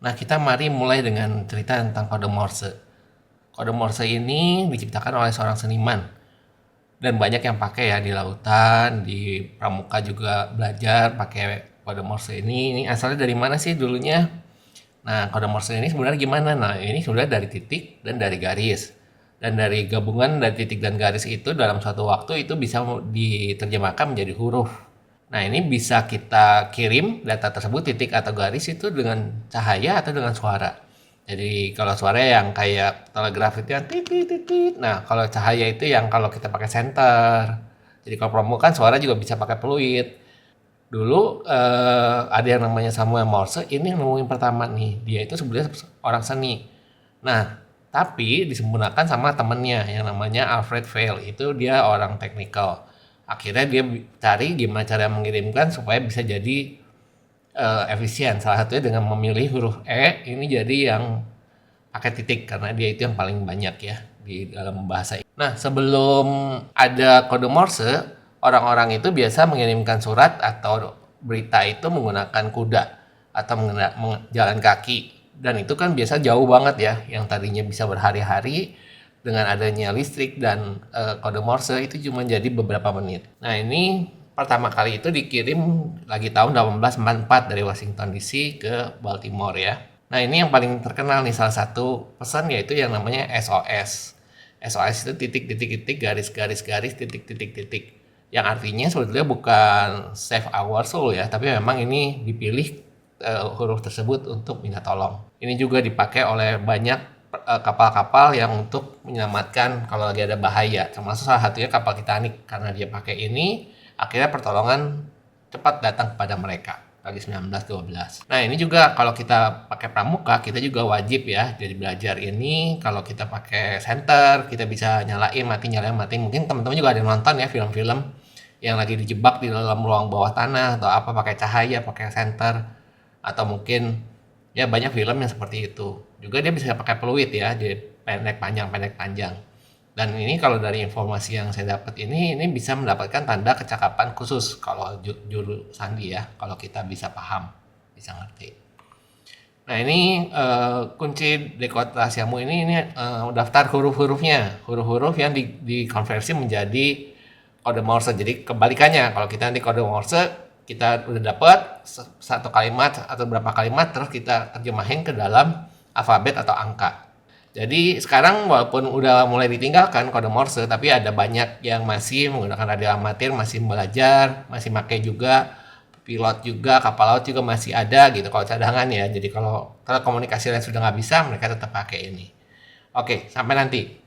Nah, kita mari mulai dengan cerita tentang kode Morse. Kode Morse ini diciptakan oleh seorang seniman dan banyak yang pakai ya di lautan, di pramuka juga belajar pakai kode Morse ini. Ini asalnya dari mana sih dulunya? Nah, kode Morse ini sebenarnya gimana? Nah, ini sebenarnya dari titik dan dari garis. Dan dari gabungan dari titik dan garis itu dalam suatu waktu itu bisa diterjemahkan menjadi huruf. Nah, ini bisa kita kirim data tersebut titik atau garis itu dengan cahaya atau dengan suara. Jadi kalau suara yang kayak telegraf itu yang tit tit tit tit. Nah, kalau cahaya itu yang kalau kita pakai senter. Jadi kalau promo kan suara juga bisa pakai peluit. Dulu ada yang namanya Samuel Morse, ini nemuin pertama nih. Dia itu sebenarnya orang seni. Nah, tapi disempurnakan sama temennya yang namanya Alfred Vail. Itu dia orang teknikal. Akhirnya dia cari gimana cara mengirimkan supaya bisa jadi efisien. Salah satunya dengan memilih huruf E ini jadi yang pakai titik karena dia itu yang paling banyak ya di dalam bahasa. Nah, sebelum ada kode Morse, orang-orang itu biasa mengirimkan surat atau berita itu menggunakan kuda atau jalan kaki. Dan itu kan biasa jauh banget ya, yang tadinya bisa berhari-hari dengan adanya listrik dan kode Morse itu cuma jadi beberapa menit. Nah, ini pertama kali itu dikirim lagi tahun 1844 dari Washington DC ke Baltimore ya. Nah, ini yang paling terkenal nih salah satu pesan yaitu yang namanya SOS. SOS itu titik-titik-titik, garis-garis-garis, titik-titik-titik. Yang artinya sebetulnya bukan save our soul ya, tapi memang ini dipilih huruf tersebut untuk minta tolong. Ini juga dipakai oleh banyak kapal-kapal yang untuk menyelamatkan kalau lagi ada bahaya. Termasuk salah satunya kapal Titanic. Karena dia pakai ini, akhirnya pertolongan cepat datang kepada mereka lagi 1912. Nah, ini juga kalau kita pakai pramuka, kita juga wajib ya. Jadi belajar ini kalau kita pakai senter, kita bisa nyalain mati nyalain mati. Mungkin teman-teman juga ada yang nonton ya film-film yang lagi dijebak di dalam ruang bawah tanah atau apa pakai cahaya, pakai senter atau mungkin ya banyak film yang seperti itu. Juga dia bisa pakai peluit ya, di pendek panjang pendek panjang. Dan ini kalau dari informasi yang saya dapat ini bisa mendapatkan tanda kecakapan khusus kalau juru sandi ya, kalau kita bisa paham, bisa ngerti. Nah, ini kunci dekodasiamu ini daftar huruf-hurufnya, huruf-huruf yang dikonversi menjadi kode Morse. Jadi kebalikannya, kalau kita nanti kode Morse kita udah dapat satu kalimat atau berapa kalimat terus kita terjemahin ke dalam alfabet atau angka. Jadi sekarang walaupun udah mulai ditinggalkan kode Morse, tapi ada banyak yang masih menggunakan radio amatir, masih belajar, masih pakai juga, pilot juga, kapal laut juga masih ada gitu kalau cadangan ya. Jadi kalau telekomunikasi lain sudah nggak bisa, mereka tetap pakai ini. Oke, sampai nanti.